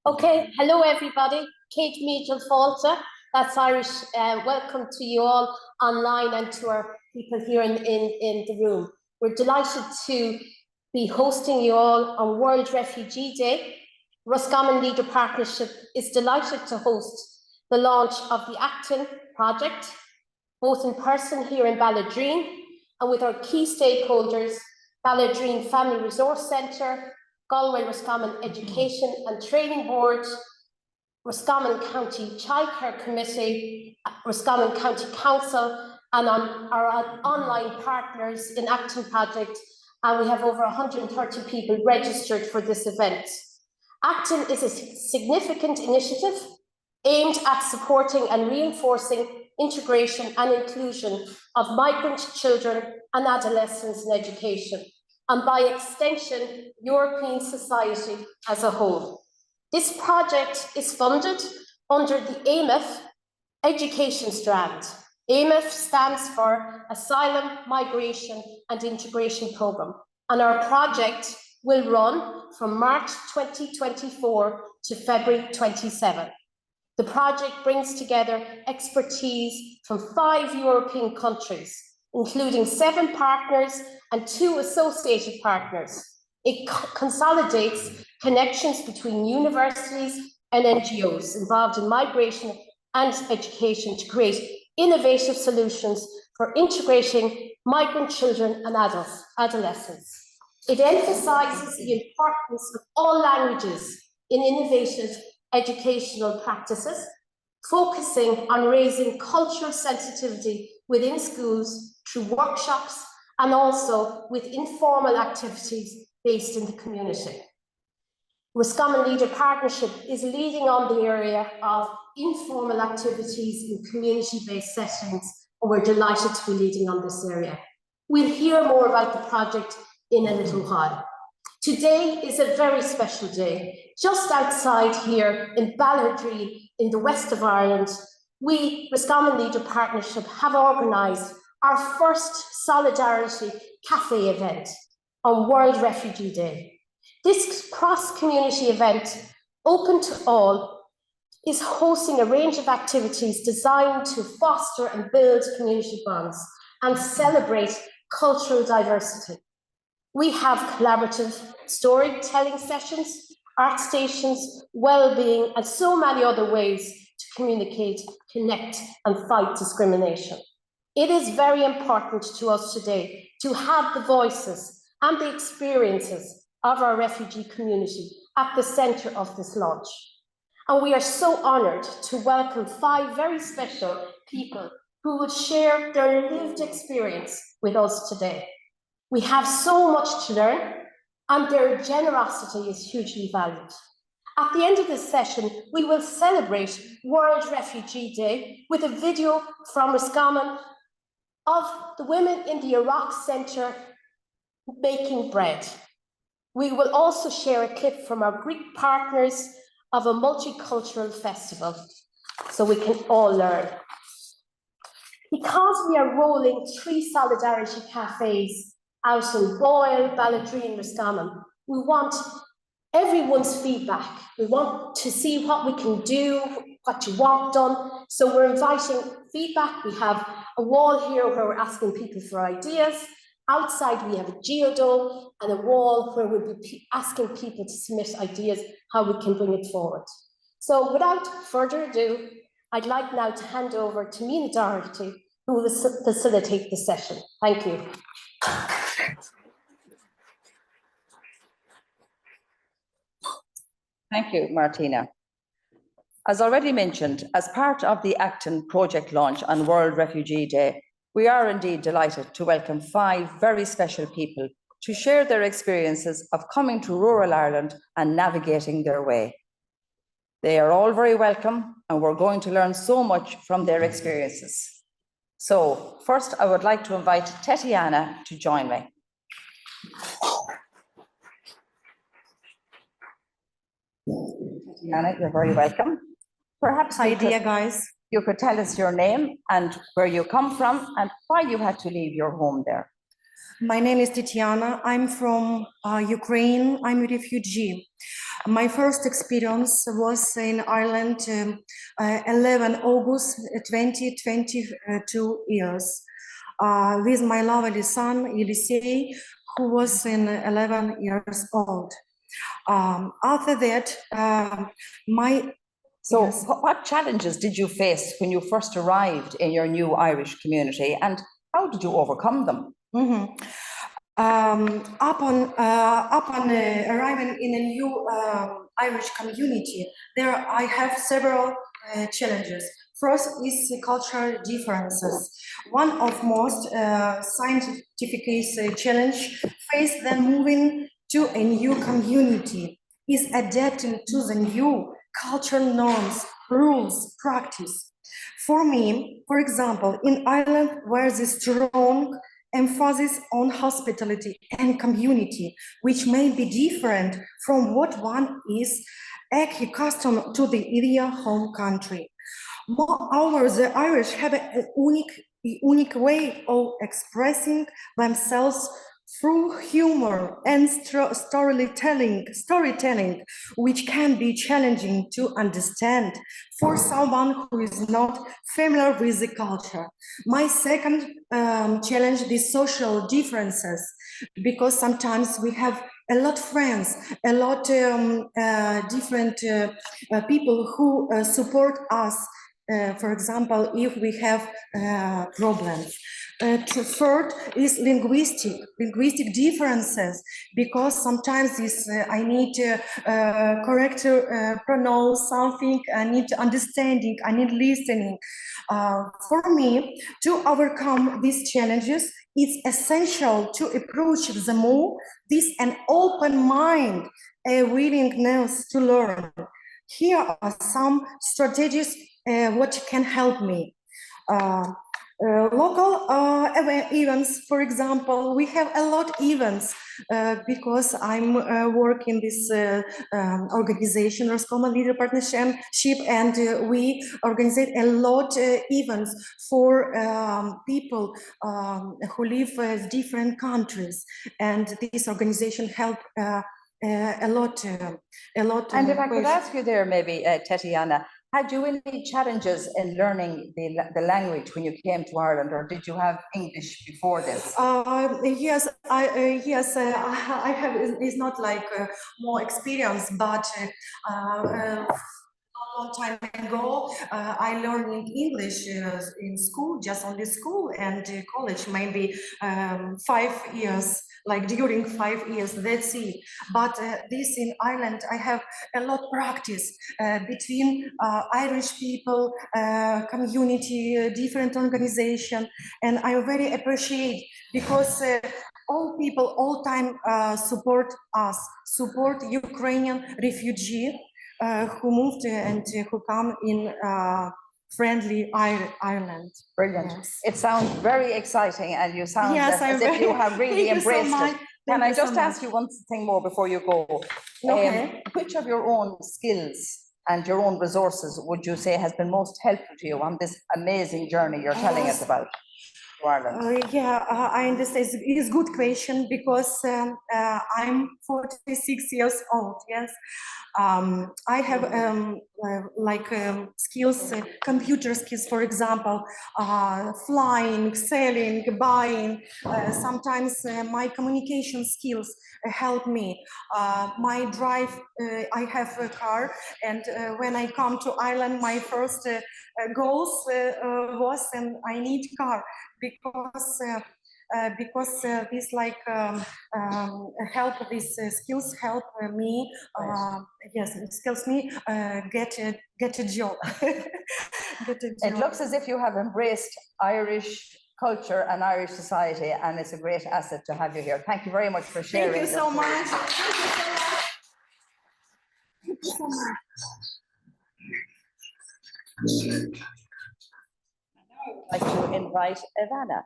Okay, hello everybody. Kate Meachel Falta, that's Irish. Welcome to you all online and to our people here in the room. We're delighted to be hosting you all on World Refugee Day. Roscommon Leader Partnership is delighted to host the launch of the Actin project, both in person here in Balladreen and with our key stakeholders, Balladreen Family Resource Centre, Galway Roscommon Education and Training Board, Roscommon County Childcare Committee, Roscommon County Council, and on our online partners in Actin Project, and we have over 130 people registered for this event. Actin is a significant initiative aimed at supporting and reinforcing integration and inclusion of migrant children and adolescents in education, and by extension, European society as a whole. This project is funded under the AMIF education strand. AMIF stands for Asylum, Migration and Integration Programme, and our project will run from March 2024 to February 27. The project brings together expertise from 5 European countries, including 7 partners and 2 associated partners. It consolidates connections between universities and NGOs involved in migration and education to create innovative solutions for integrating migrant children and adolescents. It emphasises the importance of all languages in innovative educational practices, focusing on raising cultural sensitivity within schools through workshops and also with informal activities based in the community. Roscommon Leader Partnership is leading on the area of informal activities in community-based settings, and we're delighted to be leading on this area. We'll hear more about the project in a little while. Today is a very special day. Just outside here in Balladreen, in the west of Ireland, we, Roscommon Leader Partnership, have organised our first Solidarity Cafe event on World Refugee Day. This cross-community event, open to all, is hosting a range of activities designed to foster and build community bonds and celebrate cultural diversity. We have collaborative storytelling sessions, art stations, well-being, and so many other ways to communicate, connect, and fight discrimination. It is very important to us today to have the voices and the experiences of our refugee community at the centre of this launch. And we are so honoured to welcome 5 very special people who will share their lived experience with us today. We have so much to learn, and their generosity is hugely valued. At the end of this session, we will celebrate World Refugee Day with a video from Roscommon of the women in the Iraq Centre making bread. We will also share a clip from our Greek partners of a multicultural festival, so we can all learn. Because we are rolling 3 Solidarity Cafes out in Boyle, Balladreen, Roscommon, we want everyone's feedback. We want to see what we can do, what you want done. So we're inviting feedback. We have a wall here where we're asking people for ideas. Outside we have a geodome and a wall where we'll be asking people to submit ideas how we can bring it forward. So without further ado, I'd like now to hand over to Mina Doherty, who will facilitate the session. Thank you. Thank you, Martina. As already mentioned, as part of the Actin project launch on World Refugee Day, we are indeed delighted to welcome 5 very special people to share their experiences of coming to rural Ireland and navigating their way. They are all very welcome, and we're going to learn so much from their experiences. So first, I would like to invite Tatiana to join me. Tatiana, you're very welcome. Perhaps hi, dear guys. You could tell us your name and where you come from and why you had to leave your home there. My name is Tatiana. I'm from Ukraine. I'm a refugee. My first experience was in Ireland 11 August 2022 years with my lovely son, Elisei, who was 11 years old. After that, So Yes. what challenges did you face when you first arrived in your new Irish community, and how did you overcome them? Upon arriving in a new Irish community, there I have several challenges. First is the cultural differences. One of most scientific challenge faced when moving to a new community is adapting to the new cultural norms, rules, practice. For me, for example, in Ireland, where the strong emphasis on hospitality and community, which may be different from what one is accustomed to the area home country. Moreover, the Irish have a unique way of expressing themselves through humor and storytelling, which can be challenging to understand for someone who is not familiar with the culture. My second challenge is social differences, because sometimes we have a lot of friends, a lot different people who support us. For example, if we have problems. Third is linguistic differences, because sometimes this I need to correct pronounce something, I need understanding, I need listening. For me, to overcome these challenges, it's essential to approach the more with an open mind, a willingness to learn. Here are some strategies what can help me. Local events, for example, we have a lot of events because I'm working this organization, Roscommon Leader Partnership, and we organize a lot of events for people who live in different countries, and this organization help a lot. And if I could ask you there, maybe, Tatiana, had you any challenges in learning the language when you came to Ireland, or did you have English before this? Yes, I have. It's not like more experience, but a long time ago, I learned English in school, just only school, and college, maybe 5 years. Like during 5 years, that's it. But this in Ireland, I have a lot practice between Irish people, community, different organization, and I very appreciate, because all people all time support us, support Ukrainian refugee who moved and who come in friendly Ireland. Brilliant. Yes. It sounds very exciting, and you sound Yes, as if you have really embraced it. Can I just ask you one thing more before you go? Okay. Which of your own skills and your own resources would you say has been most helpful to you on this amazing journey you're telling us about to Ireland? I understand. It's a good question, because I'm 46 years old. Yes, I have skills, computer skills, for example, flying, sailing, buying. Sometimes my communication skills help me. My drive, I have a car, and when I come to Ireland, my first goals was, and I need car, because this help, these skills help me. Yes, it skills me get a job. It looks as if you have embraced Irish culture and Irish society, and it's a great asset to have you here. Thank you very much for sharing. Thank you so much. I'd like to invite Ivana.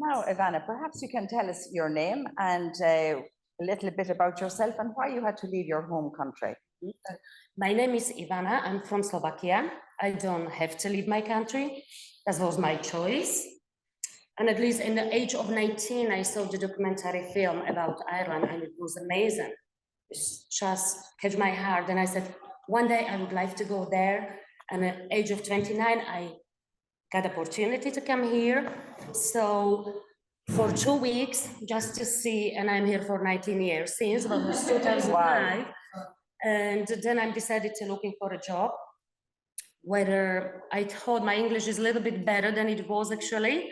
Now, Ivana, perhaps you can tell us your name and a little bit about yourself and why you had to leave your home country. My name is Ivana. I'm from Slovakia. I don't have to leave my country. That was my choice. And at least in the age of 19, I saw the documentary film about Ireland, and it was amazing. It's just catch my heart. And I said, one day I would like to go there. And at the age of 29, I got opportunity to come here. So for 2 weeks, just to see, and I'm here for 19 years since, but it was 2005. Wow. And then I decided to looking for a job, whether I thought my English is a little bit better than it was actually.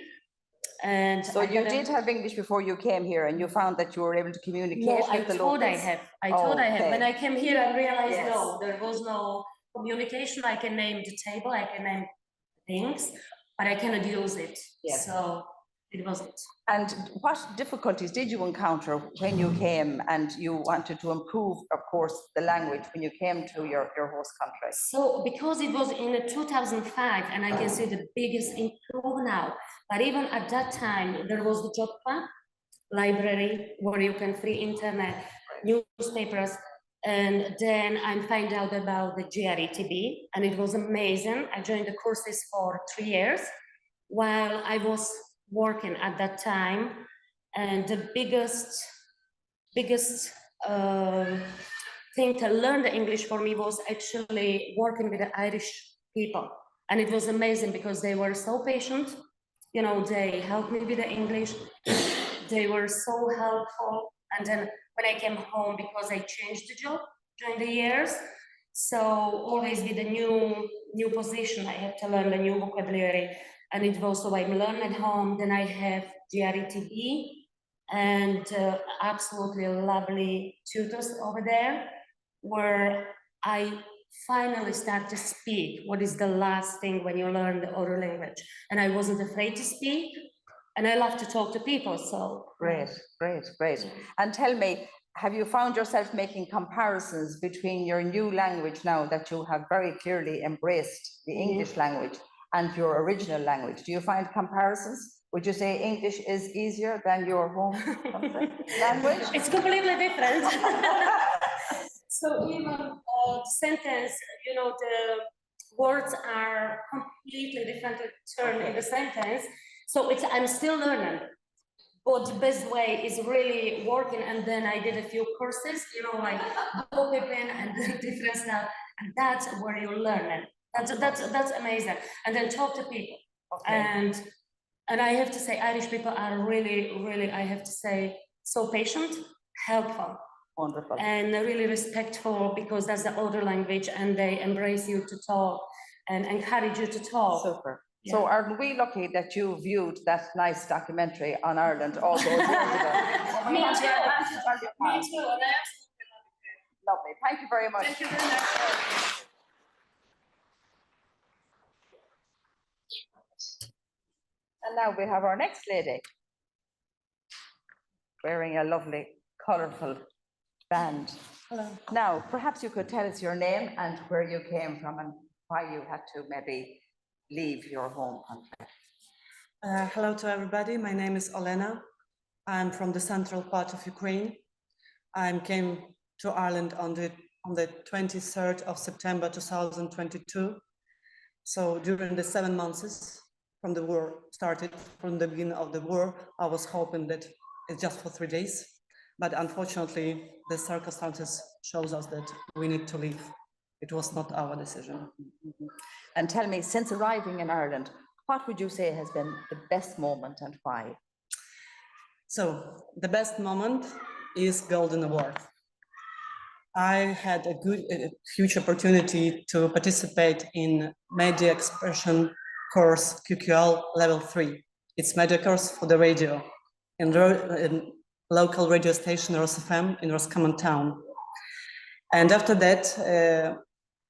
And So you did have English before you came here, and you found that you were able to communicate no, with I the thought I locals? have. I thought I have. When Okay. I came here, I realized Yes. no, there was no communication. I can name the table, I can name things, but I cannot use it. Yes. So it wasn't. And what difficulties did you encounter when you came and you wanted to improve, of course, the language when you came to your host country? So because it was in 2005, and I can see the biggest improvement now, but even at that time, there was the job club, library, where you can free internet, newspapers, and then I find out about the GRETB, and it was amazing. I joined the courses for 3 years while I was working at that time, and the biggest thing to learn the English for me was actually working with the Irish people, and it was amazing because they were so patient. You know, they helped me with the English. They were so helpful. And then when I came home, because I changed the job during the years, so always with a new position, I had to learn the new vocabulary. And it was so I'm learning at home. Then I have GRETB and absolutely lovely tutors over there, where I finally start to speak. What is the last thing when you learn the other language? And I wasn't afraid to speak. And I love to talk to people, so. Great, great, great. And tell me, have you found yourself making comparisons between your new language now that you have very clearly embraced the English language and your original language? Do you find comparisons? Would you say English is easier than your home country language? It's completely different. So even the sentence, you know, the words are completely different turn in the sentence. So I'm still learning, but the best way is really working. And then I did a few courses, you know, like bookkeeping and different stuff, and that's where you learn it. That's amazing. And then talk to people. Okay. And I have to say, Irish people are really, I have to say, so patient, helpful. Wonderful. And really respectful, because that's the older language, and they embrace you to talk and encourage you to talk. Super. Yeah. So aren't we lucky that you viewed that nice documentary on Ireland all those years ago? Me too. Me too. And I Lovely. absolutely love it. Thank you very much. Thank you very much. And now we have our next lady wearing a lovely, colourful band. Hello. Now, perhaps you could tell us your name and where you came from and why you had to maybe leave your home country. Hello to everybody. My name is Olena. I'm from the central part of Ukraine. I came to Ireland on the 23rd of September 2022. So during the 7 months from the war started, from the beginning of the war, I was hoping that it's just for 3 days. But unfortunately, the circumstances shows us that we need to leave. It was not our decision. And tell me, since arriving in Ireland, what would you say has been the best moment and why? So the best moment is Golden Award. I had a huge opportunity to participate in media expression course QQL level 3. It's media course for the radio in local radio station RosFM in Roscommon town. And after that,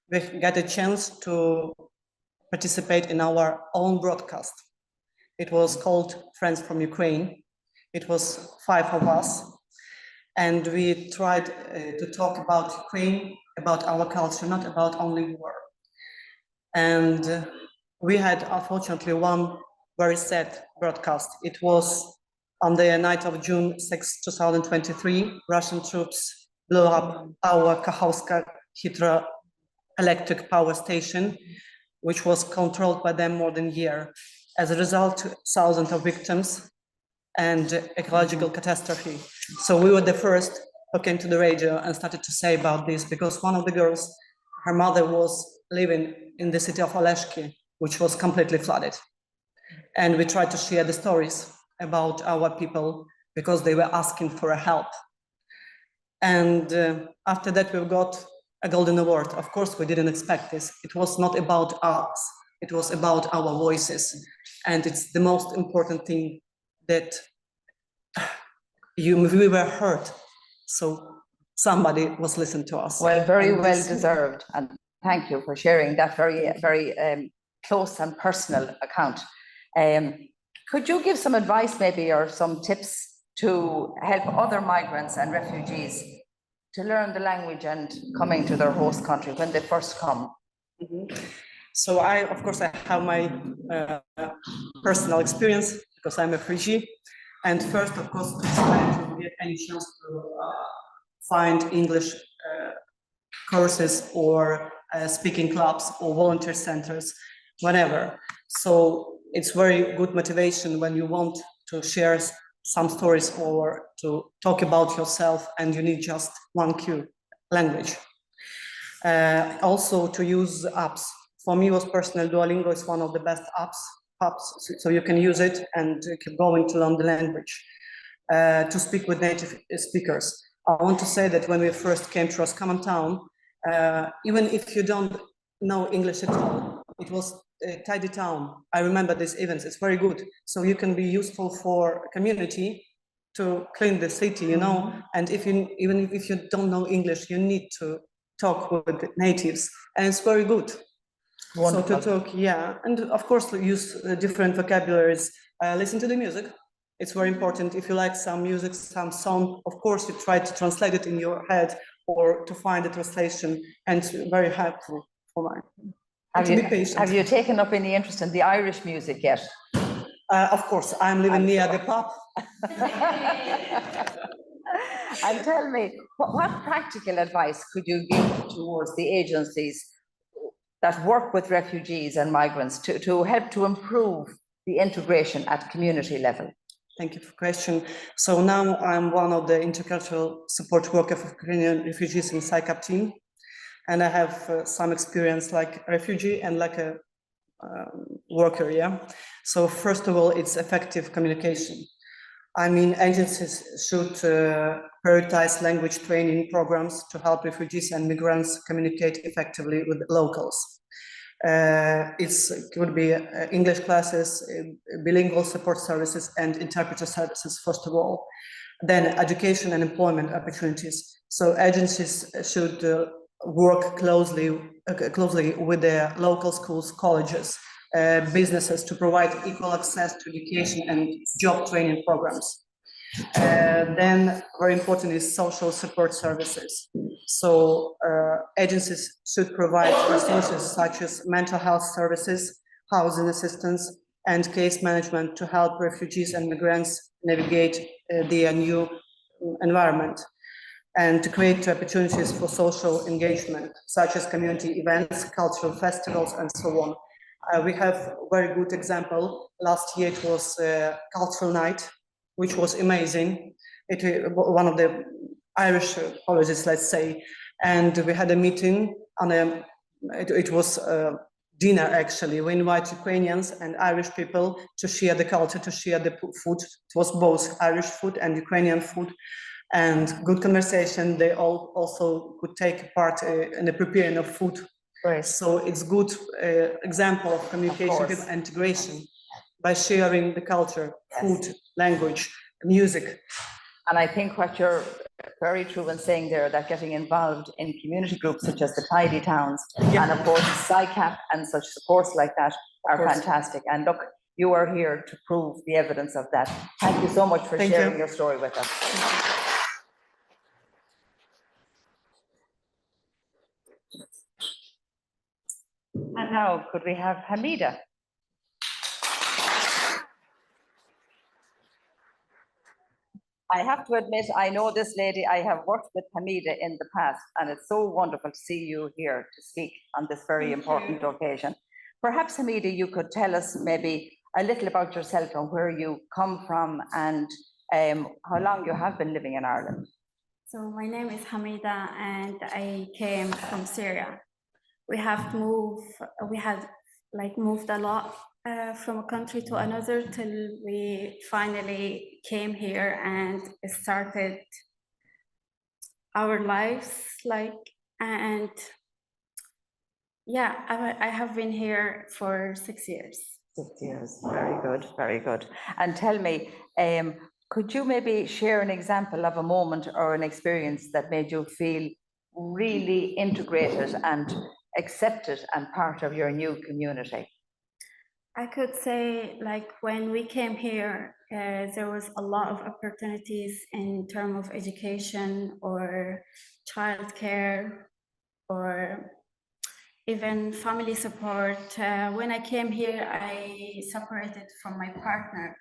we got a chance to participate in our own broadcast. It was called Friends from Ukraine. It was 5 of us. And we tried to talk about Ukraine, about our culture, not about only war. And we had, unfortunately, one very sad broadcast. It was on the night of June 6, 2023, Russian troops blew up our Kakhovska hydroelectric power station, which was controlled by them more than a year. As a result, thousands of victims and ecological catastrophe. So we were the first who came to the radio and started to say about this, because one of the girls, her mother was living in the city of Oleszki, which was completely flooded. And we tried to share the stories about our people because they were asking for help. And after that, we got a golden award. Of course, we didn't expect this. It was not about us. It was about our voices. And it's the most important thing that we were heard. So somebody was listening to us. Well, very And well this- deserved. And thank you for sharing that very close and personal account. Could you give some advice maybe or some tips to help other migrants and refugees to learn the language and coming to their host country when they first come? So of course, I have my personal experience because I'm a refugee. And first, of course, to try to get any chance to find English courses or speaking clubs or volunteer centers, whatever. So it's very good motivation when you want to share some stories or to talk about yourself and you need just one cue, language. Also to use apps. For me, was personal Duolingo is one of the best apps, so you can use it and keep going to learn the language. To speak with native speakers. I want to say that when we first came to Roscommon town, even if you don't know English at all, it was a tidy town. I remember these events, it's very good. So you can be useful for a community to clean the city, you know, and even if you don't know English, you need to talk with the natives, and it's very good. Wonderful. So to talk, yeah, and of course use different vocabularies, listen to the music. It's very important. If you like some music, some song, of course you try to translate it in your head or to find a translation, and it's very helpful for mine. Have you taken up any interest in the Irish music yet? Of course, I'm living near the pub. And tell me, what practical advice could you give towards the agencies that work with refugees and migrants to help to improve the integration at community level? Thank you for the question. So now I'm one of the intercultural support workers for Ukrainian refugees in Actin, and I have some experience like a refugee and like a worker, yeah? So first of all, it's effective communication. I mean, agencies should prioritize language training programs to help refugees and migrants communicate effectively with locals. It could be English classes, bilingual support services, and interpreter services, first of all. Then education and employment opportunities. So agencies should work closely with the local schools, colleges, businesses to provide equal access to education and job training programs. Then very important is social support services. So agencies should provide resources such as mental health services, housing assistance, and case management to help refugees and migrants navigate their new environment, and to create opportunities for social engagement, such as community events, cultural festivals, and so on. We have a very good example. Last year it was Cultural Night, which was amazing. It was one of the Irish colleges, let's say, and we had a meeting on it was dinner actually. We invite Ukrainians and Irish people to share the culture, to share the food. It was both Irish food and Ukrainian food, and good conversation. They all also could take part in the preparing of food. Right. So it's good example of communication and integration by sharing the culture, food, language, music. And I think what you're very true in saying there, that getting involved in community groups such as the Tidy Towns, and of course SciCap and such supports like that are fantastic. And look, you are here to prove the evidence of that. Thank you so much for sharing your story with us. And now could we have Hamida? I have to admit, I know this lady. I have worked with Hamida in the past, and it's so wonderful to see you here to speak on this very important occasion. Perhaps, Hamida, you could tell us maybe a little about yourself and where you come from and how long you have been living in Ireland. So my name is Hamida and I came from Syria. We had moved a lot from a country to another till we finally came here and started our lives, and yeah, I have been here for 6 years. 6 years, very good, very good. And tell me, could you maybe share an example of a moment or an experience that made you feel really integrated and accepted and part of your new community? I could say, like, when we came here, there was a lot of opportunities in terms of education or childcare or even family support. When I came here, I separated from my partner.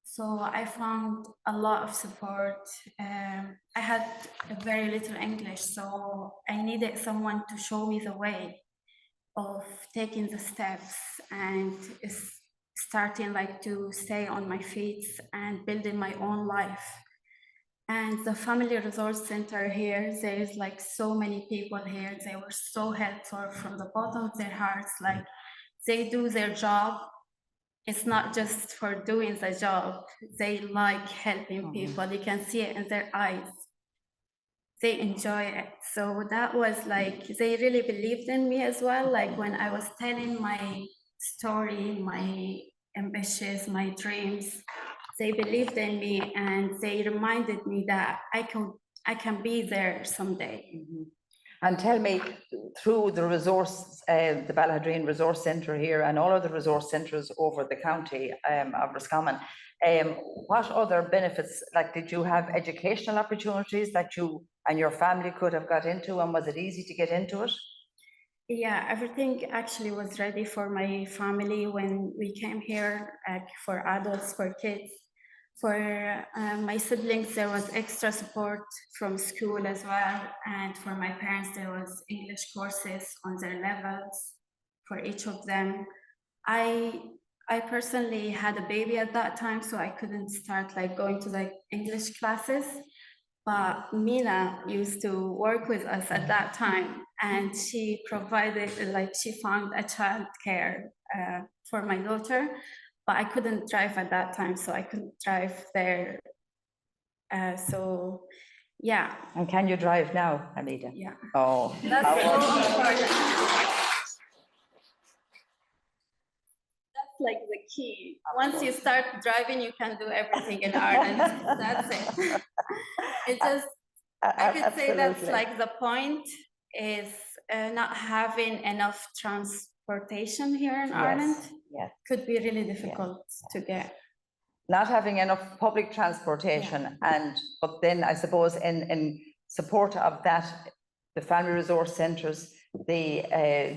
So I found a lot of support. I had very little English, so I needed someone to show me the way of taking the steps and starting to stay on my feet and building my own life. And the Family Resource Center here, there's so many people here. They were so helpful from the bottom of their hearts. They do their job. It's not just for doing the job. They like helping people. You can see it in their eyes. They enjoy it. So that was they really believed in me as well. When I was telling my story, my ambitions, my dreams, they believed in me and they reminded me that I can be there someday. And tell me, through the resource, the Ballahadreen Resource Centre here and all of the resource centres over the county of Roscommon, what other benefits, did you have educational opportunities that you and your family could have got into, and was it easy to get into it? Yeah, everything actually was ready for my family when we came here, for adults, for kids. For my siblings, there was extra support from school as well. And for my parents, there was English courses on their levels for each of them. I personally had a baby at that time, so I couldn't start going to English classes. But Mina used to work with us at that time, and she provided, she found a childcare for my daughter. But I couldn't drive at that time, so I couldn't drive there. So, yeah. And can you drive now, Hamida? Yeah. Oh, that's so important. That's the key. Once you start driving, you can do everything in Ireland. That's it. It just, I could say that's the point is not having enough transportation here in Ireland. Yes. Could be really difficult to get. Not having enough public transportation, but then I suppose in support of that, the Family Resource Centres, the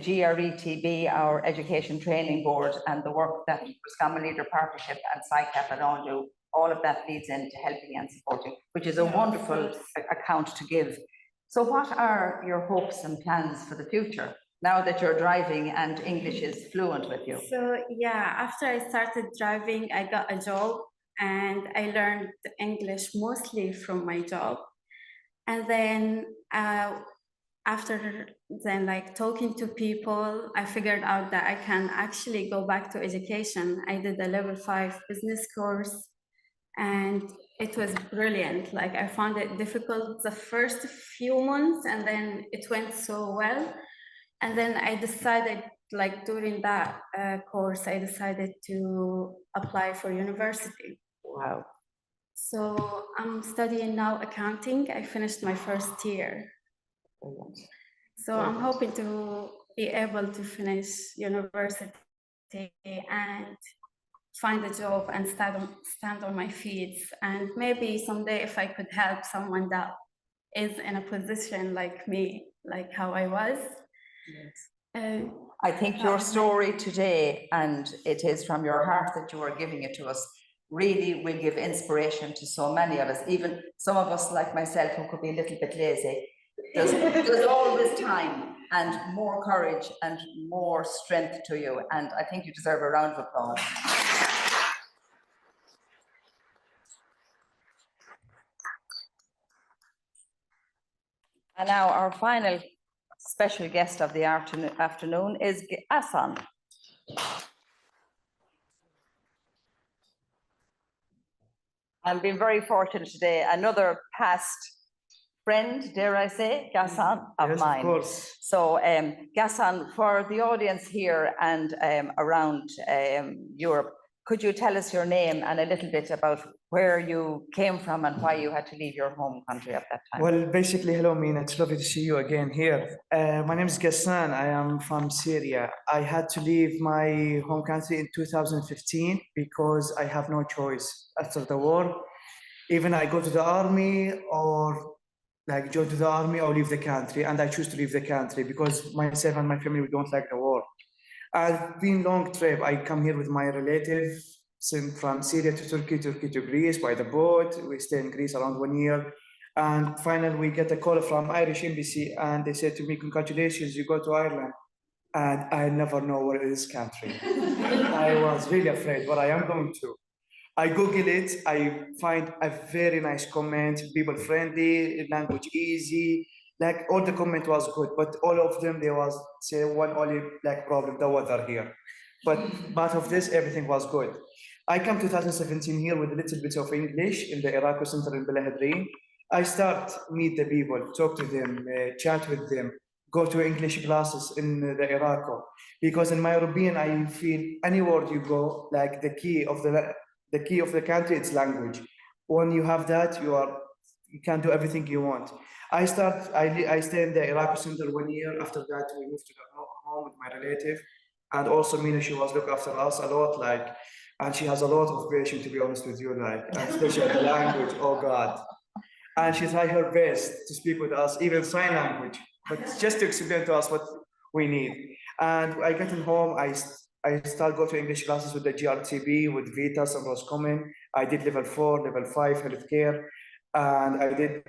GRETB, our Education Training Board, and the work that Roscommon Leader Partnership and SciCap and all do, all of that leads into helping and supporting, which is a wonderful account to give. So what are your hopes and plans for the future, now that you're driving and English is fluent with you? So yeah, after I started driving, I got a job and I learned English mostly from my job. And then after then talking to people, I figured out that I can actually go back to education. I did a level 5 business course and it was brilliant. I found it difficult the first few months and then it went so well. And then I decided, during that course, I decided to apply for university. Wow. So I'm studying now accounting. I finished my first year. Brilliant. So I'm hoping to be able to finish university and find a job and stand on my feet. And maybe someday if I could help someone that is in a position like me, like how I was. Yes. I think your story today, and it is from your heart that you are giving it to us, really will give inspiration to so many of us, even some of us like myself who could be a little bit lazy, There's always time and more courage and more strength to you, and I think you deserve a round of applause. And now our final special guest of the afternoon is Actin. I've been very fortunate today. Another past friend, dare I say, Actin, of mine. Of course. So, Actin, for the audience here and around Europe, could you tell us your name and a little bit about where you came from and why you had to leave your home country at that time? Well, basically, hello, Mina. It's lovely to see you again here. My name is Ghassan. I am from Syria. I had to leave my home country in 2015 because I have no choice after the war. Even I go to the army or like join to the army or leave the country, and I choose to leave the country because myself and my family, we don't like the war. I've been long trip. I come here with my relative from Syria to Turkey to Greece by the boat. We stay in Greece around 1 year. And finally, we get a call from Irish embassy, and they said to me, congratulations, you go to Ireland. And I never know where it is country. I was really afraid what I am going to. I Google it, I find a very nice comment, people friendly, language easy, like all the comment was good, but all of them, there was say one only like problem, the weather here. But part of this, everything was good. I come 2017 here with a little bit of English in the Iraqi Center in Belahadreen. I start meet the people, talk to them, chat with them, go to English classes in the Iraqi. Because in my opinion, I feel anywhere you go, like the key of the country, it's language. When you have that, you can do everything you want. I stay in the Iraqi Center 1 year. After that, we moved to the home with my relative. And also Mina, she was looking after us a lot, like, and she has a lot of patience, to be honest with you, like, especially the language, oh God. And she tried her best to speak with us, even sign language, but just to explain to us what we need. And I get in home, I start going to English classes with the GRTB, with Vitas and Roscommon. I did level 4, level 5 healthcare, and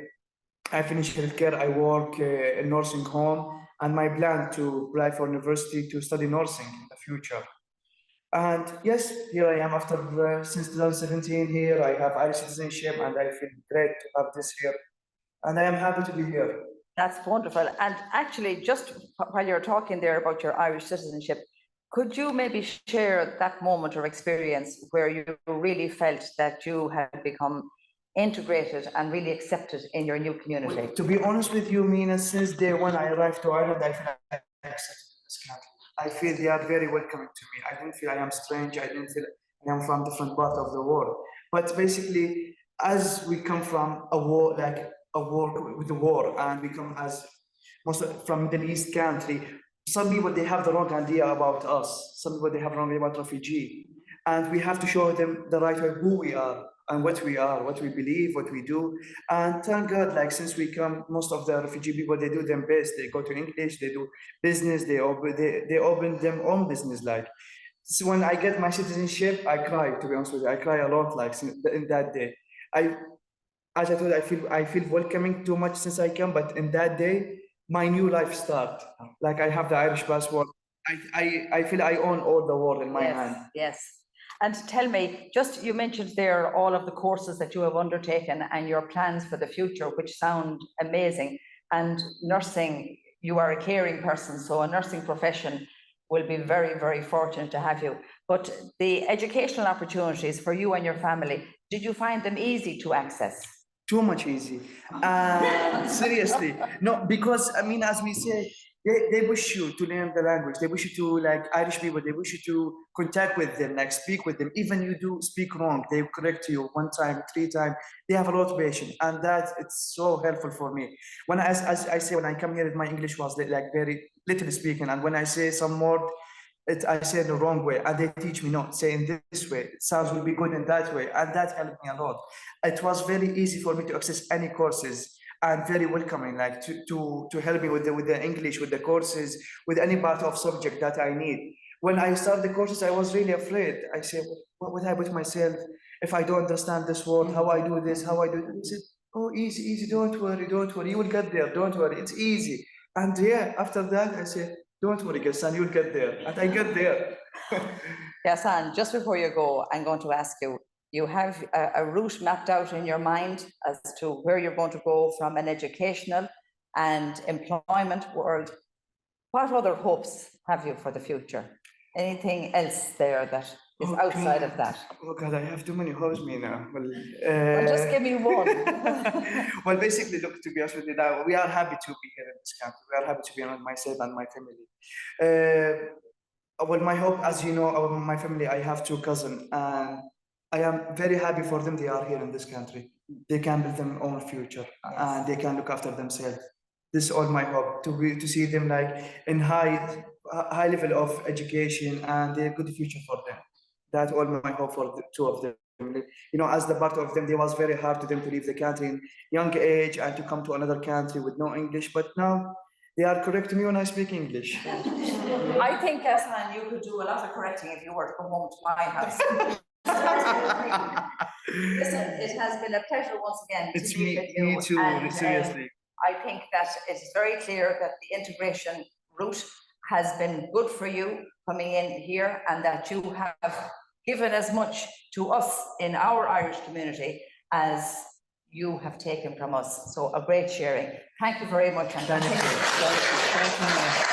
I finished healthcare. I work in nursing home, and my plan to apply for university to study nursing in the future. And yes, here I am after since 2017 here. I have Irish citizenship, and I feel great to have this here. And I am happy to be here. That's wonderful. And actually, just while you're talking there about your Irish citizenship, could you maybe share that moment or experience where you really felt that you had become integrated and really accepted in your new community? Well, to be honest with you, Mina, since day one I arrived to Ireland, I feel accepted in this country. I feel they are very welcoming to me. I don't feel I am strange. I don't feel I am from different part of the world. But basically, as we come from a war, like a war with the war, and we come as most from Middle East country, some people, they have the wrong idea about us. Some people, they have the wrong idea about refugee. And we have to show them the right way, who we are and what we are, what we believe, what we do. And thank God, like since we come, most of the refugee people, they do their best. They go to English, they do business, they open their own business. Like, so when I get my citizenship, I cry, to be honest with you. I cry a lot, like in that day. As I told you, I feel welcoming too much since I come, but in that day, my new life start. Like I have the Irish passport. I feel I own all the world in my hand. Yes. And tell me, just you mentioned there all of the courses that you have undertaken and your plans for the future, which sound amazing. And nursing, you are a caring person, so a nursing profession will be very, very fortunate to have you. But the educational opportunities for you and your family, did you find them easy to access? Too much easy. Seriously. No, because I mean, as we say, they wish you to learn the language. They wish you to, like Irish people, they wish you to contact with them, like speak with them. Even you do speak wrong, they correct you 1 time, 3 times. They have a lot of patience, and that it's so helpful for me. When as I say, when I come here, my English was like very little speaking, and when I say some word, I say it the wrong way, and they teach me not say in this way. It sounds will be good in that way, and that helped me a lot. It was very easy for me to access any courses, and very welcoming, like to help me with the English, with the courses, with any part of subject that I need. When I started the courses, I was really afraid. I said, what would I put myself if I don't understand this word? How I do this? How I do this? oh, easy, easy, don't worry, you will get there, don't worry, it's easy. And yeah, after that, I say, don't worry, Gassan, you'll get there. And I get there. Gassan, just before you go, I'm going to ask you, you have a route mapped out in your mind as to where you're going to go from an educational and employment world. What other hopes have you for the future? Anything else there that is outside of that? Oh God, I have too many hopes, Mina. Well, just give me one. Well, basically, look, to be honest with you, now we are happy to be here in this country. We are happy to be around myself and my family. Well, my hope, as you know, my family, I have two cousins, and I am very happy for them. They are here in this country. They can build their own future, and they can look after themselves. This is all my hope, to see them like in high level of education and a good future for them. That's all my hope for the two of them. You know, as the part of them, it was very hard to them to leave the country in young age and to come to another country with no English. But now they are correcting me when I speak English. I think, Gassan, you could do a lot of correcting if you were to come home to my house. Listen, it has been a pleasure once again It's to meet with you. me too, and, seriously. I think that it's very clear that the integration route has been good for you coming in here, and that you have given as much to us in our Irish community as you have taken from us. So a great sharing. Thank you very much. And Thank you. Thank you.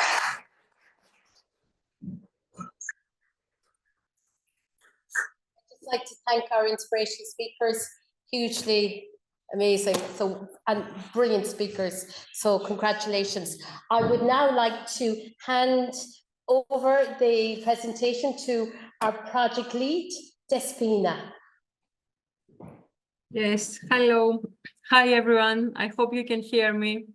Like to thank our inspirational speakers, hugely amazing, so, and brilliant speakers, so congratulations. I would now like to hand over the presentation to our project lead, Despina. Yes, hello. Hi, everyone. I hope you can hear me.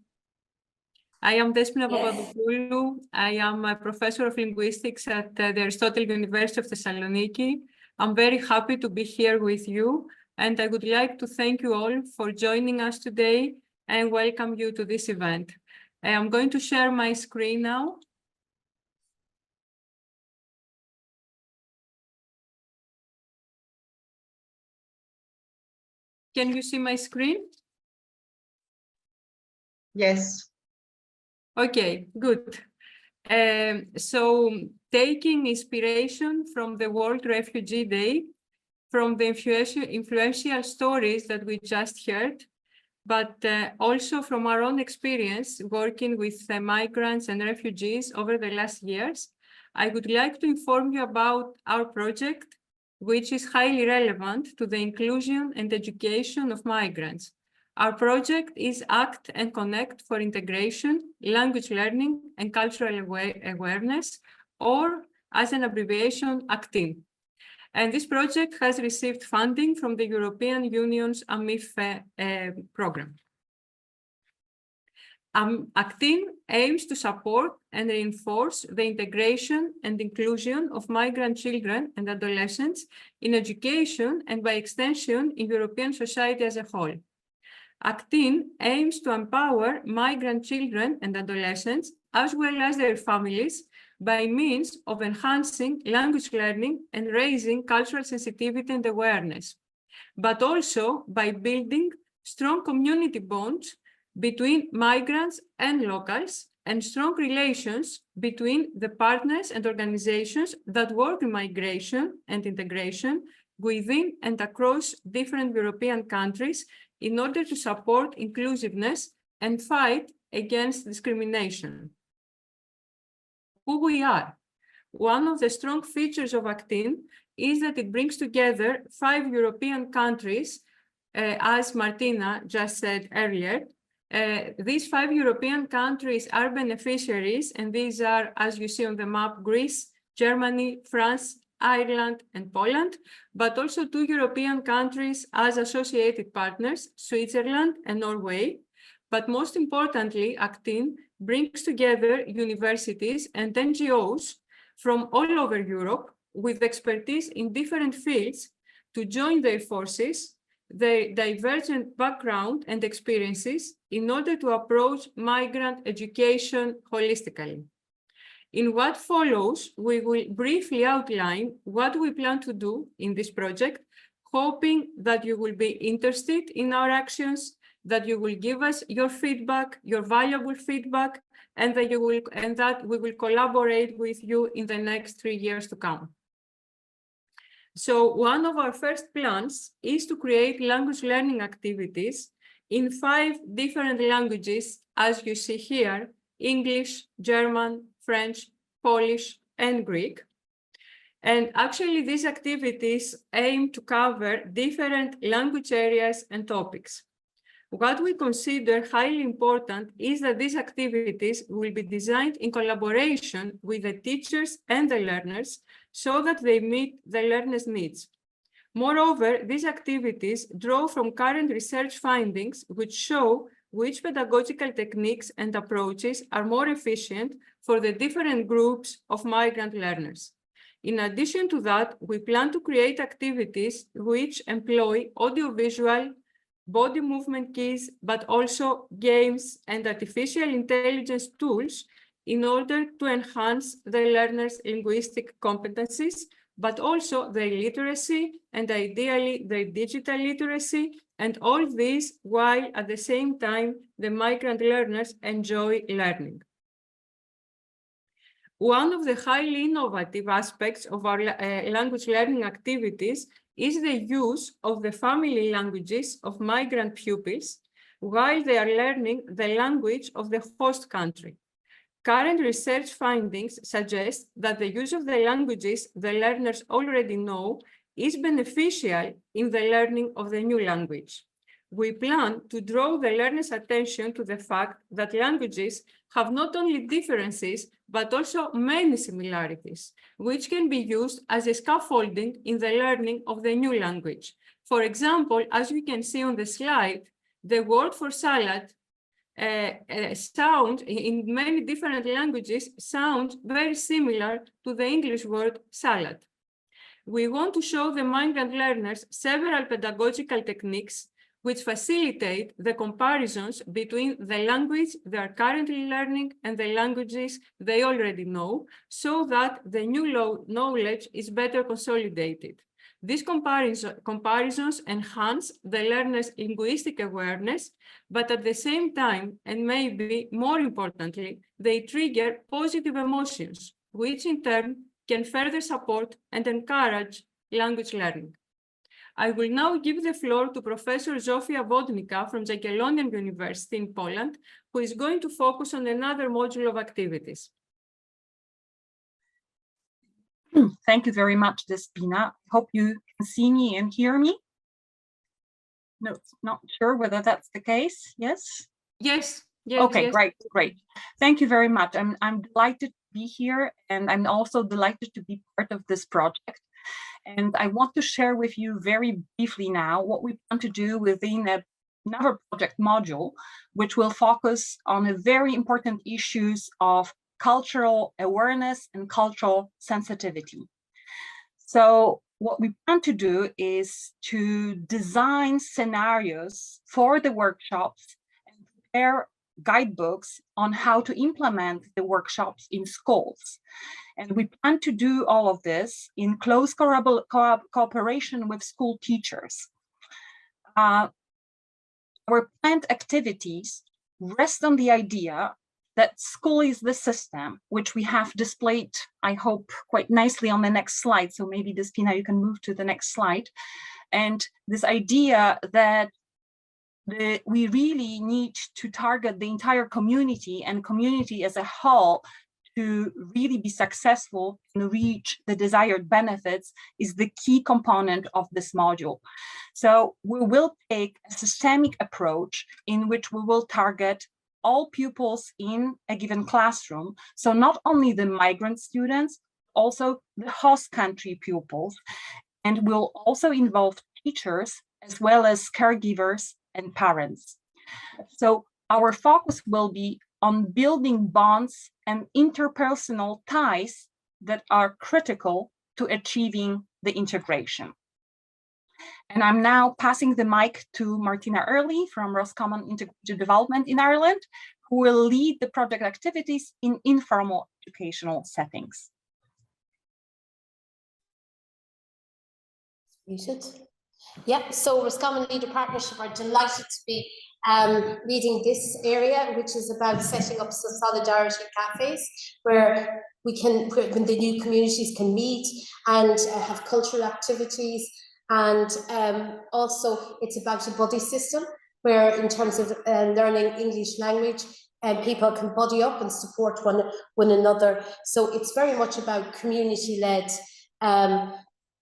I am Despina Papadopoulou. I am a professor of linguistics at the Aristotle University of Thessaloniki. I'm very happy to be here with you, and I would like to thank you all for joining us today and welcome you to this event. I am going to share my screen now. Can you see my screen? Yes. Okay, good. So taking inspiration from the World Refugee Day, from the influential stories that we just heard, but also from our own experience working with migrants and refugees over the last years, I would like to inform you about our project, which is highly relevant to the inclusion and education of migrants. Our project is Act and Connect for Integration, Language Learning and Cultural Awareness, or as an abbreviation, Actin. And this project has received funding from the European Union's AMIF program. Actin aims to support and reinforce the integration and inclusion of migrant children and adolescents in education and, by extension, in European society as a whole. Actin aims to empower migrant children and adolescents, as well as their families, by means of enhancing language learning and raising cultural sensitivity and awareness, but also by building strong community bonds between migrants and locals and strong relations between the partners and organizations that work in migration and integration within and across different European countries in order to support inclusiveness and fight against discrimination. Who we are. One of the strong features of Actin is that it brings together 5 European countries, as Martina just said earlier. These 5 European countries are beneficiaries, and these are, as you see on the map, Greece, Germany, France, Ireland, and Poland, but also 2 European countries as associated partners, Switzerland and Norway. But most importantly, Actin brings together universities and NGOs from all over Europe with expertise in different fields to join their forces, their divergent background and experiences in order to approach migrant education holistically. In what follows, we will briefly outline what we plan to do in this project, hoping that you will be interested in our actions that you will give us your feedback, your valuable feedback, and that we will collaborate with you in the next 3 years to come. So one of our first plans is to create language learning activities in 5 different languages, as you see here: English, German, French, Polish, and Greek. And actually, these activities aim to cover different language areas and topics. What we consider highly important is that these activities will be designed in collaboration with the teachers and the learners so that they meet the learners' needs. Moreover, these activities draw from current research findings which show which pedagogical techniques and approaches are more efficient for the different groups of migrant learners. In addition to that, we plan to create activities which employ audiovisual, body movement keys, but also games and artificial intelligence tools in order to enhance the learners' linguistic competencies, but also their literacy and ideally their digital literacy, and all this while at the same time the migrant learners enjoy learning. One of the highly innovative aspects of our language learning activities is the use of the family languages of migrant pupils while they are learning the language of the host country. Current research findings suggest that the use of the languages the learners already know is beneficial in the learning of the new language. We plan to draw the learners' attention to the fact that languages have not only differences, but also many similarities, which can be used as a scaffolding in the learning of the new language. For example, as you can see on the slide, the word for salad sound in many different languages sounds very similar to the English word salad. We want to show the migrant learners several pedagogical techniques which facilitate the comparisons between the language they are currently learning and the languages they already know, so that the new knowledge is better consolidated. These comparisons enhance the learner's linguistic awareness, but at the same time, and maybe more importantly, they trigger positive emotions, which in turn can further support and encourage language learning. I will now give the floor to Professor Zofia Wodnika from Jagiellonian University in Poland, who is going to focus on another module of activities. Thank you very much, Despina. Hope you can see me and hear me. No, not sure whether that's the case. Yes? Yes. Yes. Okay, yes. great. Thank you very much. I'm delighted to be here, and I'm also delighted to be part of this project. And I want to share with you very briefly now what we plan to do within another project module, which will focus on the very important issues of cultural awareness and cultural sensitivity. So what we plan to do is to design scenarios for the workshops and prepare guidebooks on how to implement the workshops in schools. And we plan to do all of this in close cooperation with school teachers. Our planned activities rest on the idea that school is the system, which we have displayed, I hope, quite nicely on the next slide. So maybe, Despina, you can move to the next slide. And this idea that we really need to target the entire community and community as a whole to really be successful and reach the desired benefits is the key component of this module. So we will take a systemic approach in which we will target all pupils in a given classroom. So not only the migrant students, also the host country pupils, and will also involve teachers as well as caregivers and parents. So our focus will be on building bonds and interpersonal ties that are critical to achieving the integration. And I'm now passing the mic to Martina Early from Roscommon Integrated Development in Ireland, who will lead the project activities in informal educational settings. Muted. Yeah, so Roscommon Leader Partnership are delighted to be leading this area, which is about setting up some solidarity cafes where when the new communities can meet and have cultural activities. And also it's about a buddy system where in terms of learning English language, people can buddy up and support one another. So it's very much about community-led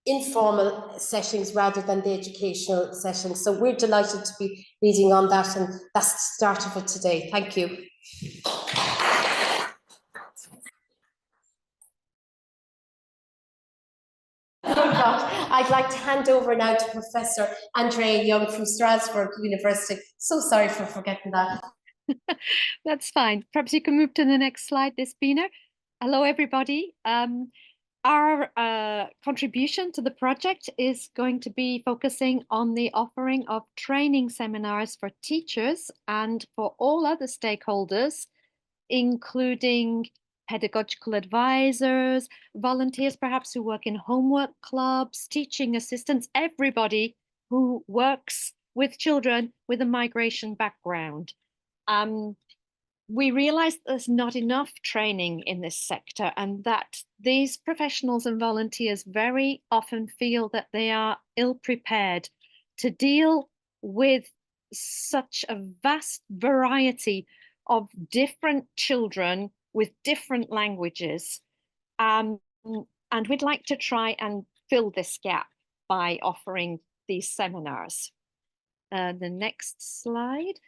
informal settings rather than the educational settings. So we're delighted to be leading on that, and that's the start of it today. Thank you. I'd like to hand over now to Professor Andrea Young from Strasbourg University. So sorry for forgetting that. That's fine. Perhaps you can move to the next slide, Despina. Hello, everybody. Our contribution to the project is going to be focusing on the offering of training seminars for teachers and for all other stakeholders, including pedagogical advisors, volunteers perhaps who work in homework clubs, teaching assistants, everybody who works with children with a migration background. We realize there's not enough training in this sector, and that these professionals and volunteers very often feel that they are ill-prepared to deal with such a vast variety of different children with different languages. And we'd like to try and fill this gap by offering these seminars. The next slide.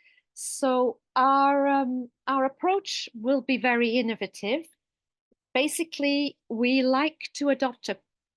So our approach will be very innovative. Basically, we like to adopt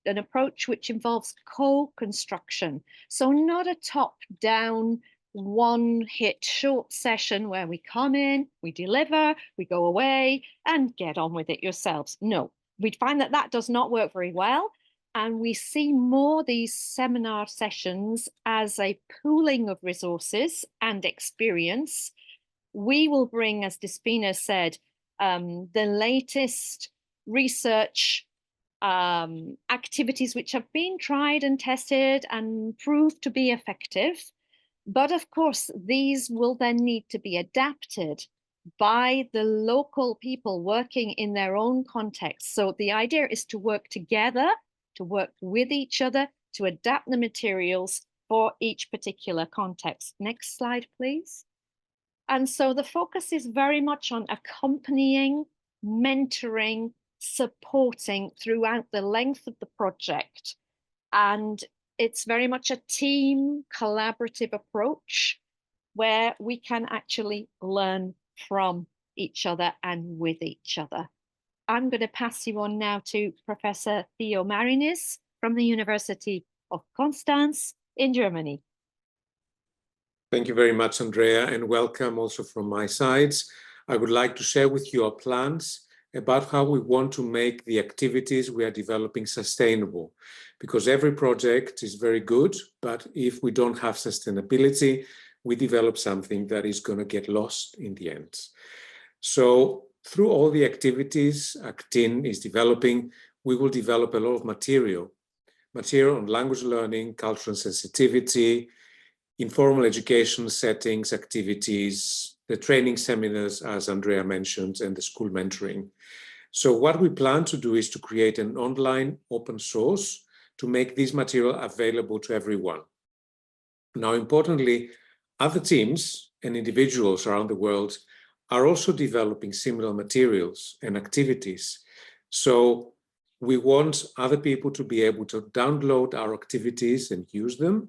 an approach which involves co-construction. So not a top-down, one-hit short session where we come in, we deliver, we go away and get on with it yourselves. No, we find that that does not work very well. And we see more these seminar sessions as a pooling of resources and experience. We will bring, as Despina said, the latest research activities which have been tried and tested and proved to be effective. But of course, these will then need to be adapted by the local people working in their own context. So the idea is to work together, to work with each other, to adapt the materials for each particular context. Next slide, please. And so the focus is very much on accompanying, mentoring, supporting throughout the length of the project. And it's very much a team collaborative approach where we can actually learn from each other and with each other. I'm going to pass you on now to Professor Theo Marinis from the University of Konstanz in Germany. Thank you very much, Andrea, and welcome also from my side. I would like to share with you our plans about how we want to make the activities we are developing sustainable, because every project is very good, but if we don't have sustainability, we develop something that is going to get lost in the end. So through all the activities Actin is developing, we will develop a lot of material on language learning, cultural sensitivity, informal education settings, activities, the training seminars, as Andrea mentioned, and the school mentoring. So what we plan to do is to create an online open source to make this material available to everyone. Now, importantly, other teams and individuals around the world are also developing similar materials and activities. So we want other people to be able to download our activities and use them,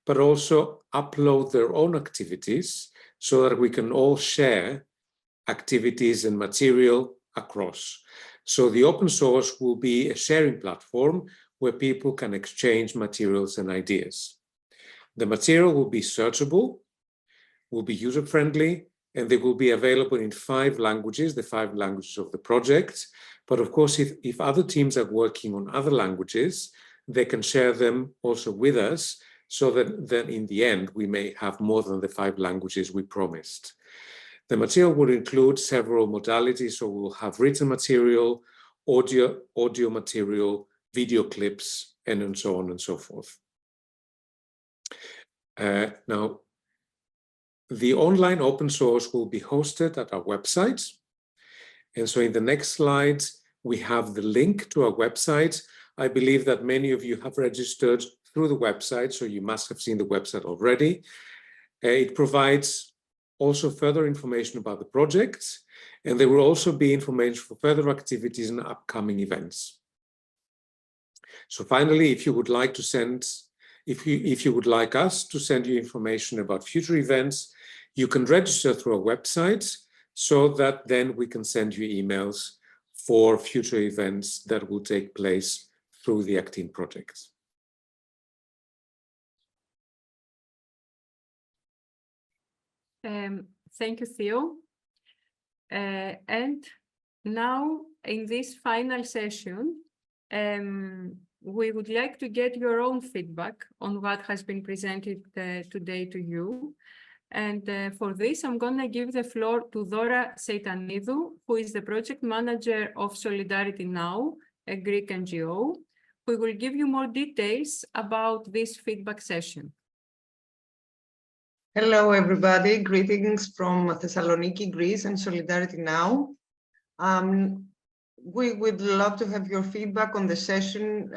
but also upload their own activities so that we can all share activities and material across. So the open source will be a sharing platform where people can exchange materials and ideas. The material will be searchable, will be user-friendly, and they will be available in 5 languages, the 5 languages of the project. But of course, if other teams are working on other languages, they can share them also with us, so that then in the end, we may have more than the 5 languages we promised. The material will include several modalities, so we'll have written material, audio material, video clips, and so on and so forth. Now, The online open source will be hosted at our website. And so in the next slides, we have the link to our website. I believe that many of you have registered through the website, so you must have seen the website already. It provides also further information about the project, and there will also be information for further activities and upcoming events. So finally, if you would like to send, if you would like us to send you information about future events, you can register through our website so that then we can send you emails for future events that will take place through the Actin project. Thank you, Theo. And now in this final session, we would like to get your own feedback on what has been presented today to you. And for this, I'm going to give the floor to Dora Seitanidou, who is the project manager of Solidarity Now, a Greek NGO, who will give you more details about this feedback session. Hello, everybody. Greetings from Thessaloniki, Greece, and Solidarity Now. We would love to have your feedback on the session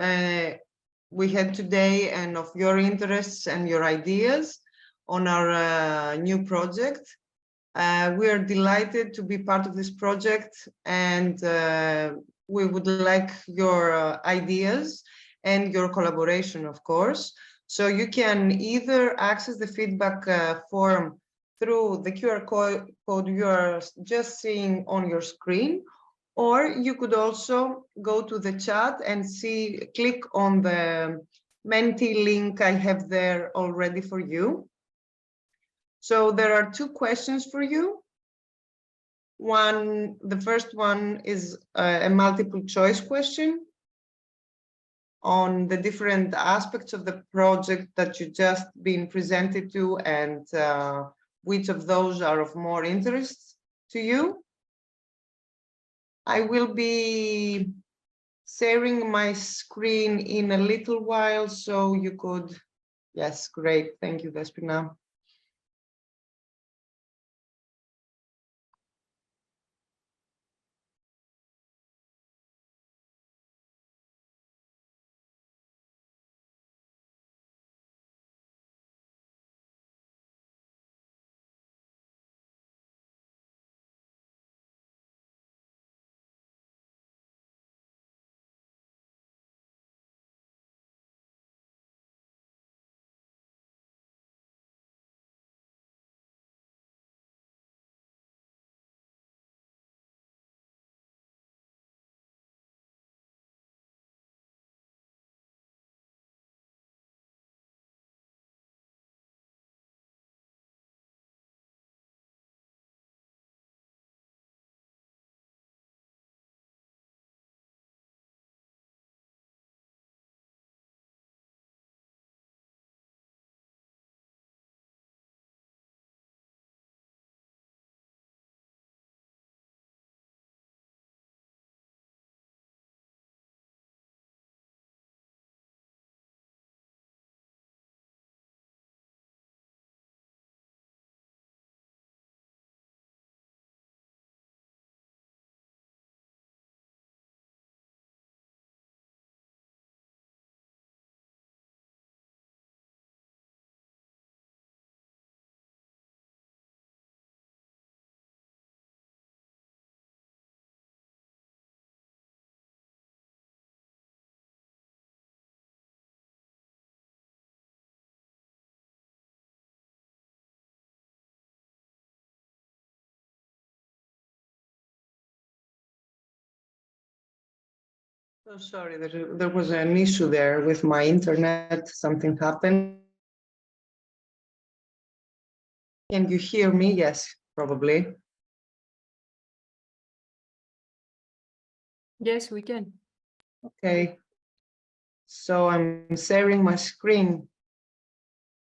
we had today and of your interests and your ideas on our new project. We are delighted to be part of this project, and we would like your ideas and your collaboration, of course. So you can either access the feedback form through the QR code you are just seeing on your screen, or you could also go to the chat and click on the Menti link I have there already for you. So there are two questions for you. The first one is a multiple choice question on the different aspects of the project that you just been presented to, and which of those are of more interest to you. I will be sharing my screen in a little while, so you could, yes, great, thank you, Despina. So sorry, there was an issue there with my internet. Something happened. Can you hear me? Yes, probably. Yes, we can. Okay. So I'm sharing my screen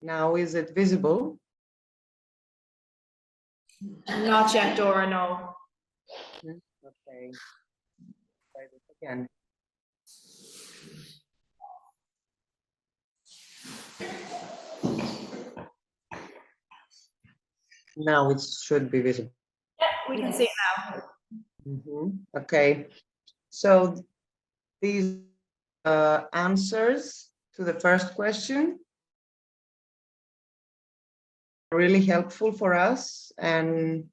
now. Is it visible? Not yet, Dora, no. Okay. Try this again. Now it should be visible. We can see it now. Okay, so these answers to the first question are really helpful for us, and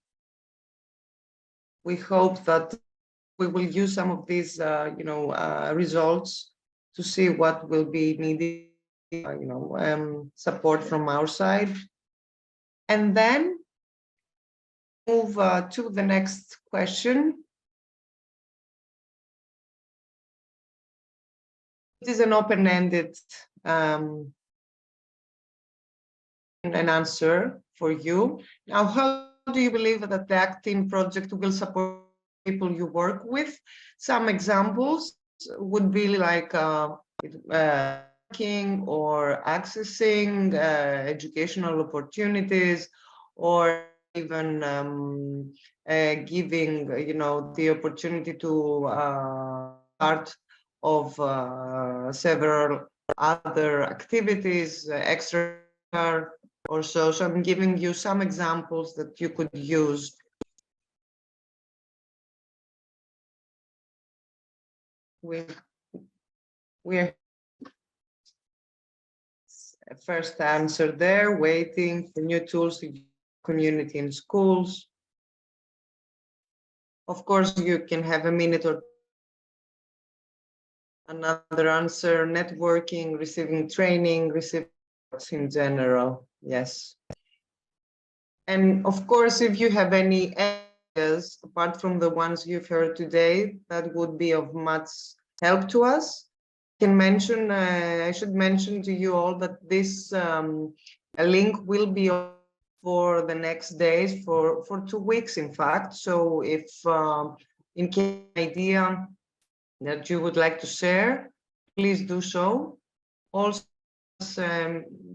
we hope that we will use some of these results to see what will be needed, support from our side, and then move to the next question. It is an open-ended an answer for you. Now, how do you believe that the Actin project will support people you work with? Some examples would be like working or accessing educational opportunities, or even giving, the opportunity to part of several other activities, extra or so. So I'm giving you some examples that you could use. We're first answer there, waiting for new tools to community in schools. Of course, you can have a minute or another answer, networking, receiving training, receiving in general. Yes. And of course, if you have any ideas apart from the ones you've heard today, that would be of much help to us. I should mention to you all that this a link will be for the next days, for 2 weeks, in fact. So if in case idea that you would like to share, please do so. Also, as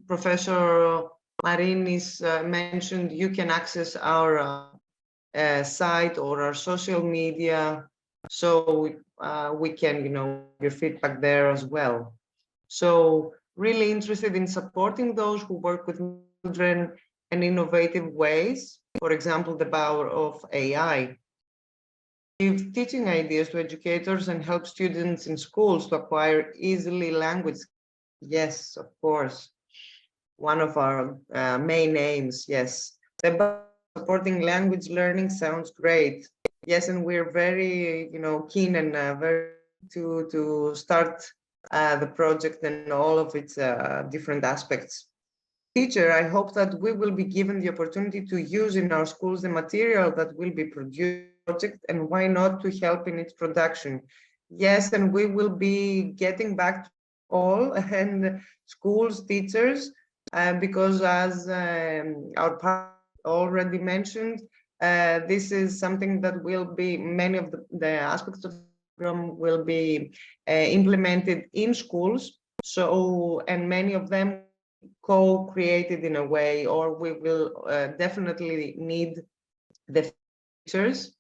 Professor Marinis mentioned, you can access our site or our social media, so we can, your feedback there as well. So really interested in supporting those who work with children in innovative ways. For example, the power of AI. Give teaching ideas to educators and help students in schools to acquire easily language. Yes, of course. One of our main aims, yes. The supporting language learning sounds great. Yes, and we're very, keen and very to start the project and all of its different aspects. Teacher, I hope that we will be given the opportunity to use in our schools the material that will be produced project, and why not to help in its production. Yes, and we will be getting back to all and schools, teachers, because as our partner already mentioned, this is something that will be, many of the aspects of the program will be implemented in schools. So, and many of them co-created in a way, or we will definitely need the teachers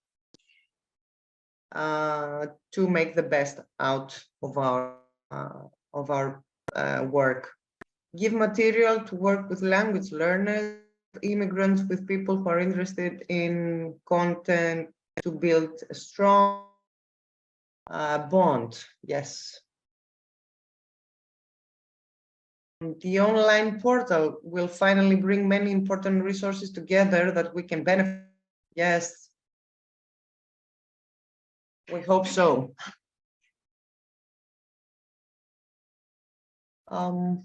to make the best out of our work. Give material to work with language learners, immigrants, with people who are interested in content, to build a strong bond. Yes. The online portal will finally bring many important resources together that we can benefit. Yes. We hope so. I'm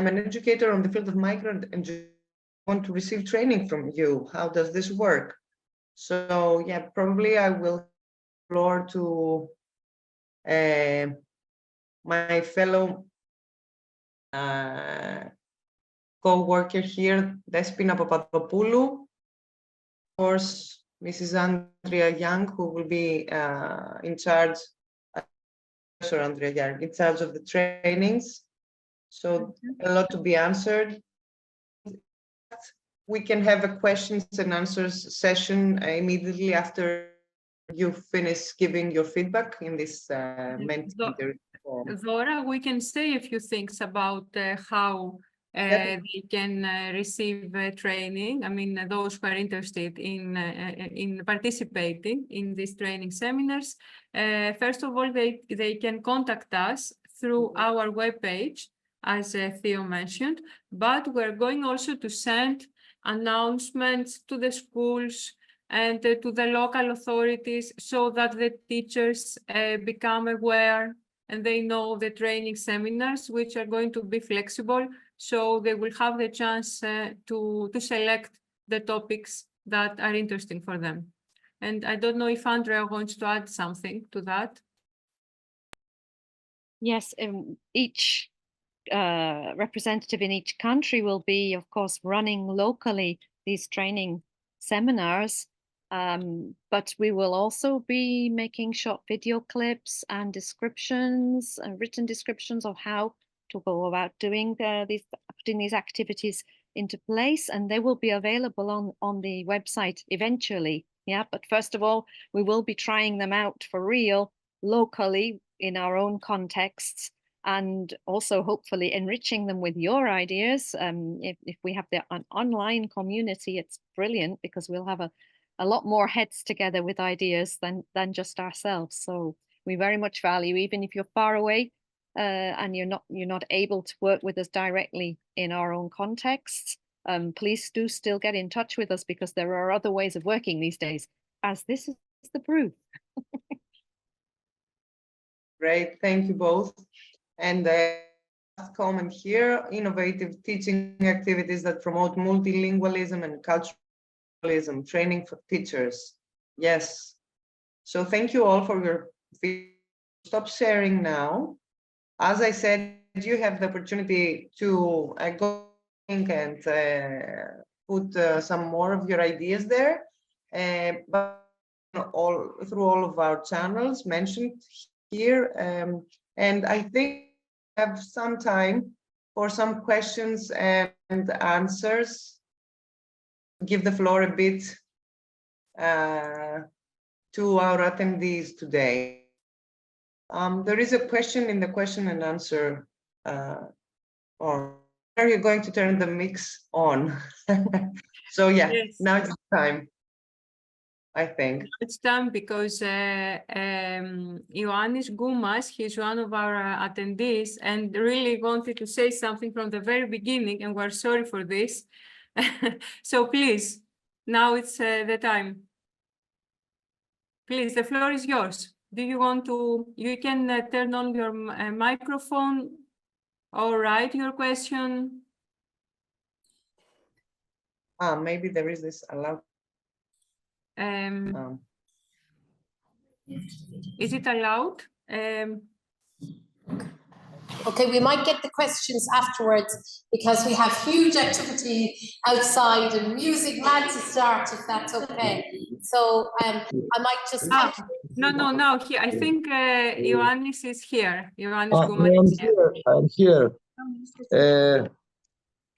an educator on the field of migrant and want to receive training from you. How does this work? So yeah, probably I will floor to my fellow co-worker here, Despina Papadopoulou, of course, Mrs. Andrea Young, who will be in charge, Professor Andrea Young, in charge of the trainings. So a lot to be answered. We can have a questions and answers session immediately after you finish giving your feedback in this Zora, we can say a few things about how they can receive training. I mean, those who are interested in participating in these training seminars. First of all, they can contact us through our webpage, as Theo mentioned, but we're going also to send announcements to the schools and to the local authorities so that the teachers become aware and they know the training seminars, which are going to be flexible, so they will have the chance to select the topics that are interesting for them. And I don't know if Andrea wants to add something to that. Yes, each representative in each country will be, of course, running locally these training seminars, but we will also be making short video clips and descriptions and written descriptions of how to go about doing putting these activities into place, and they will be available on the website eventually. Yeah, but first of all, we will be trying them out for real locally in our own contexts, and also hopefully enriching them with your ideas. If we have an online community, it's brilliant because we'll have a lot more heads together with ideas than just ourselves. So we very much value, even if you're far away and you're not able to work with us directly in our own contexts, please do still get in touch with us, because there are other ways of working these days, as this is the proof. Great, thank you both. And last comment here, innovative teaching activities that promote multilingualism and culturalism, training for teachers. Yes. So thank you all for your feedback. Stop sharing now. As I said, you have the opportunity to go and put some more of your ideas there, but through all of our channels mentioned here. And I think we have some time for some questions and answers. Give the floor a bit to our attendees today. There is a question in the question and answer, or are you going to turn the mix on? So yeah, yes. Now it's time, I think. It's time because Ioannis Goumas, he's one of our attendees and really wanted to say something from the very beginning, and we're sorry for this. So please, now it's the time. Please, the floor is yours. Do you want to, you can turn on your microphone or write your question. Maybe there is this allowed. Is it allowed? Okay, we might get the questions afterwards because we have huge activity outside and music man to start, if that's okay. So I might just... No, here, I think Ioannis is here. Ioannis Goumas is here. I'm here.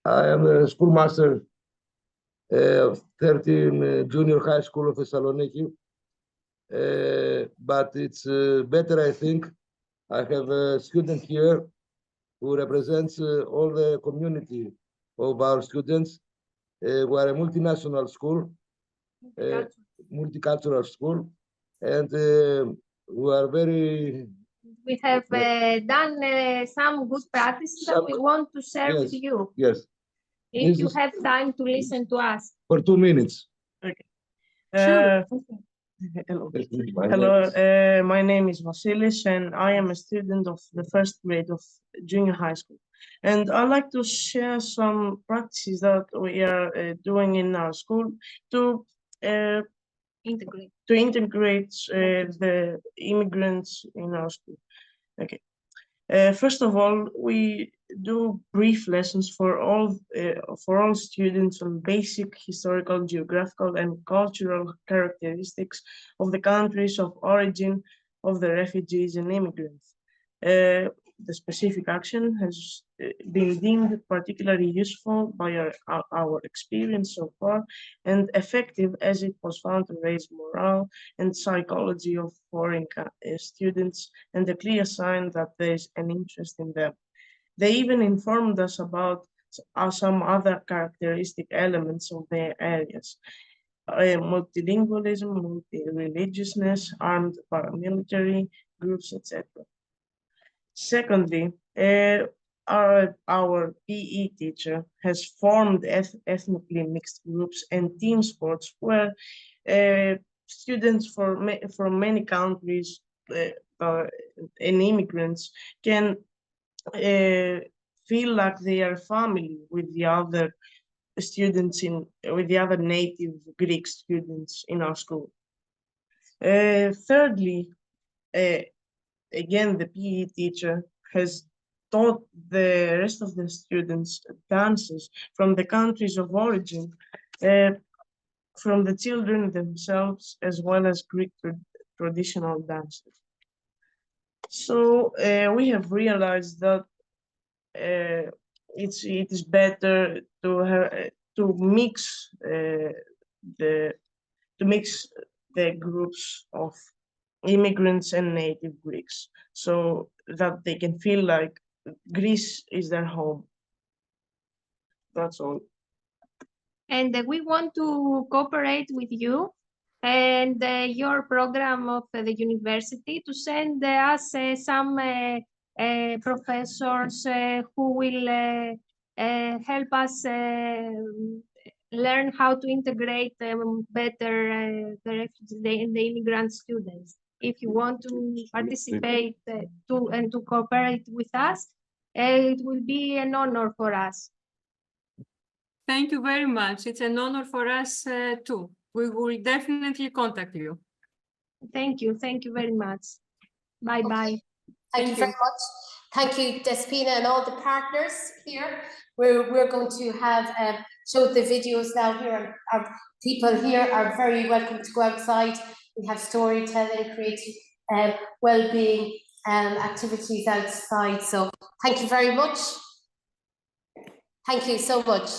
I am a schoolmaster of 13 junior high school of Thessaloniki. But it's better, I think. I have a student here who represents all the community of our students. We are a multinational school, multicultural school, and we are very... We have done some good practices that we want to share with you. Yes. If you have time to listen to us. For 2 minutes. Okay. Sure. Hello, my name is Vasilis and I am a student of the first grade of junior high school. And I'd like to share some practices that we are doing in our school to integrate the immigrants in our school. Okay. First of all, we do brief lessons for all students on basic historical, geographical, and cultural characteristics of the countries of origin of the refugees and immigrants. the specific action has been deemed particularly useful by our experience so far and effective as it was found to raise morale and psychology of foreign students and a clear sign that there is an interest in them. They even informed us about some other characteristic elements of their areas. Multilingualism, multi-religiousness, armed paramilitary groups, etc. Secondly, our PE teacher has formed ethnically mixed groups and team sports where students from many countries and immigrants can feel like they are family with the other students with the other native Greek students in our school. Thirdly, again, the PE teacher has taught the rest of the students dances from the countries of origin, from the children themselves, as well as Greek traditional dances. So we have realized that it is better to mix the groups of immigrants and native Greeks, so that they can feel like Greece is their home. That's all. And we want to cooperate with you and your program of the university to send us some professors who will help us learn how to integrate better the refugees and the immigrant students. If you want to participate to cooperate with us, it will be an honor for us. Thank you very much. It's an honor for us too. We will definitely contact you. Thank you. Thank you very much. Bye-bye. Thank you very much. Thank you, Despina, and all the partners here. We're going to have show the videos now here. Our people here are very welcome to go outside. We have storytelling, creative well-being activities outside. So thank you very much. Thank you so much.